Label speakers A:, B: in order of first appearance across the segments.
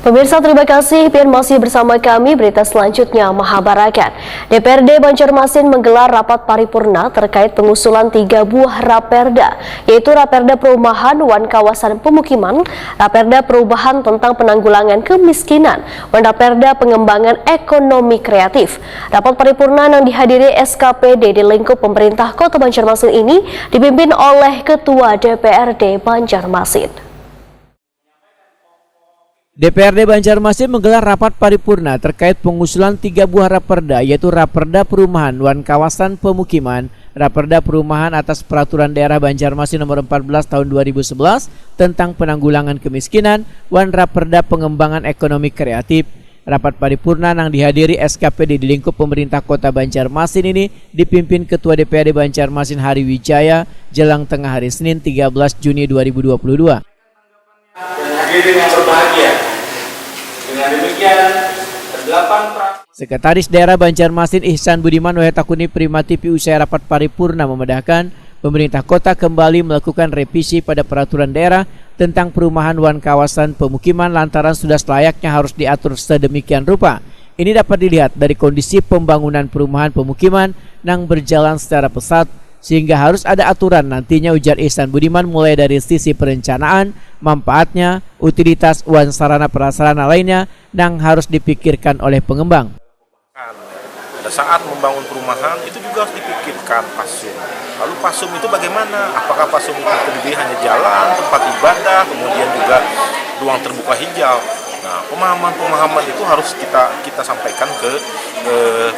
A: Pemirsa, terima kasih Pian masih bersama kami. Berita selanjutnya, Mahabarakat. DPRD Banjarmasin menggelar rapat paripurna terkait pengusulan 3 buah Raperda, yaitu Raperda Perumahan Wan Kawasan Pemukiman, Raperda Perubahan tentang Penanggulangan Kemiskinan, dan Raperda Pengembangan Ekonomi Kreatif. Rapat paripurna yang dihadiri SKPD di lingkup pemerintah Kota Banjarmasin ini dipimpin oleh Ketua DPRD Banjarmasin.
B: DPRD Banjarmasin menggelar rapat paripurna terkait pengusulan 3 buah Raperda, yaitu Raperda Perumahan Wan Kawasan Pemukiman, Raperda Perumahan atas Peraturan Daerah Banjarmasin Nomor 14 Tahun 2011 tentang Penanggulangan Kemiskinan, dan Raperda Pengembangan Ekonomi Kreatif. Rapat paripurna yang dihadiri SKPD di lingkup pemerintah Kota Banjarmasin ini dipimpin Ketua DPRD Banjarmasin Hari Wijaya jelang tengah hari Senin 13 Juni 2022.
C: Hadirin yang berbahagia, dengan demikian 8
B: Sekretaris Daerah Banjarmasin Ihsan Budiman Wahetakuni Primatipi usai rapat paripurna memedahkan pemerintah kota kembali melakukan revisi pada peraturan daerah tentang perumahan wan kawasan pemukiman lantaran sudah selayaknya harus diatur sedemikian rupa. Ini dapat dilihat dari kondisi pembangunan perumahan pemukiman yang berjalan secara pesat, sehingga harus ada aturan nantinya, ujar Ihsan Budiman, mulai dari sisi perencanaan, manfaatnya, utilitas, dan sarana prasarana lainnya yang harus dipikirkan oleh pengembang.
D: Pada saat membangun perumahan itu juga harus dipikirkan pasum. Lalu pasum itu bagaimana? Apakah pasum itu terdiri hanya jalan, tempat ibadah, kemudian juga ruang terbuka hijau? Nah, pemahaman itu harus kita sampaikan ke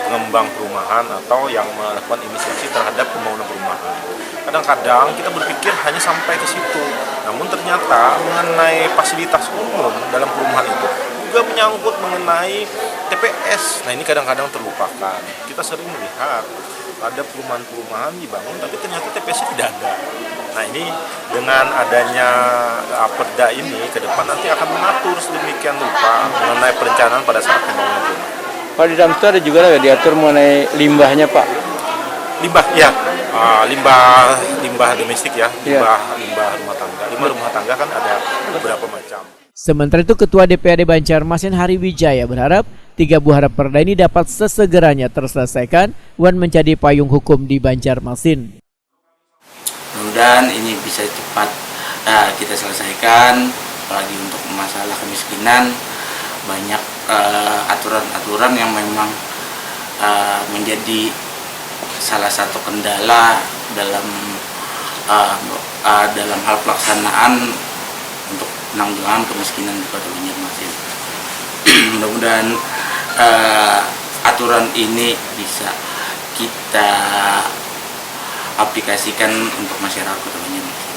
D: pengembang perumahan atau yang melakukan inisiasi terhadap pembangunan perumahan. Kadang-kadang kita berpikir hanya sampai ke situ, namun ternyata mengenai fasilitas umum dalam perumahan itu juga menyangkut mengenai TPS. Nah, ini kadang-kadang terlupakan. Kita sering melihat ada perumahan-perumahan dibangun tapi ternyata TPS tidak ada. Nah, ini dengan adanya Perda ini ke depan nanti akan mengatur sedemikian rupa mengenai perencanaan pada saat pembangunan rumah.
E: Pak, di dalam itu ada juga diatur mengenai limbahnya, Pak.
D: Limbah, ya, limbah domestik ya, limbah rumah tangga. Limbah rumah tangga kan ada beberapa macam.
B: Sementara itu, Ketua DPRD Banjarmasin Hari Wijaya berharap 3 buah Raperda ini dapat sesegeranya terselesaikan dan menjadi payung hukum di Banjarmasin.
F: Mudah-mudahan ini bisa cepat kita selesaikan, apalagi untuk masalah kemiskinan. Banyak aturan-aturan yang memang menjadi salah satu kendala dalam hal pelaksanaan untuk penanggulangan kemiskinan di Kota Banjarmasin. Mudah-mudahan aturan ini bisa kita aplikasikan untuk masyarakat Kota Banjarmasin.